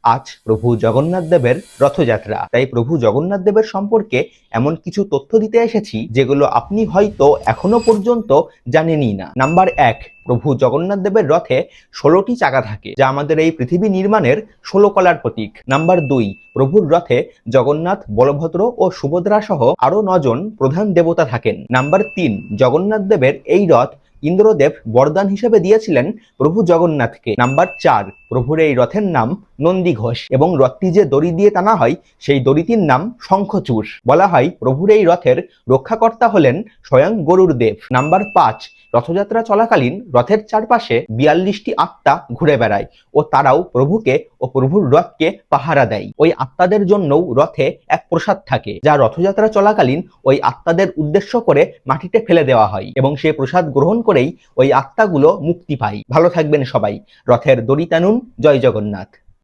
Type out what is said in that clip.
আজ প্রভু জগন্নাথ দেবের রথযাত্রা, তাই প্রভু জগন্নাথ দেবের সম্পর্কে এমন কিছু তথ্য দিতে এসেছি যেগুলো আপনি হয়তো এখনো পর্যন্ত জানেনই না। নাম্বার 1, প্রভু জগন্নাথ দেবের রথে 16টি চাকা থাকে, যা আমাদের এই পৃথিবী নির্মাণের 16 কলার প্রতীক। নাম্বার 2, প্রভুর রথে জগন্নাথ, বলভদ্র ও সুভদ্রা সহ আরো 9 জন প্রধান দেবতা থাকেন। নাম্বার 3, জগন্নাথ দেবের এই রথ ইন্দ্রদেব বরদান হিসেবে দিয়েছিলেন প্রভু জগন্নাথকে। নাম্বার 4, প্রভুর এই রথের নাম নন্দীঘোষ এবং রথটি যে দড়ি দিয়ে টানা হয় সেই দড়িটির নাম শঙ্খচূড়। বলা হয় প্রভুর এই রথের রক্ষাকর্তা হলেন স্বয়ং গরুড় দেব। নাম্বার 5, রথযাত্রা চলাকালীন রথের চারপাশে 42টি আত্মা ঘুরে বেড়ায় ও তারাও প্রভুকে ও প্রভুর রথকে পাহারা দেয়। ওই আত্মাদের জন্যও রথে এক প্রসাদ থাকে, যা রথযাত্রা চলাকালীন ওই আত্মাদের উদ্দেশ্য করে মাটিতে ফেলে দেওয়া হয় এবং সেই প্রসাদ গ্রহণ করেই ওই আত্মাগুলো মুক্তি পায়। ভালো থাকবেন সবাই। রথের দড়ি টানুন। জয় জগন্নাথ।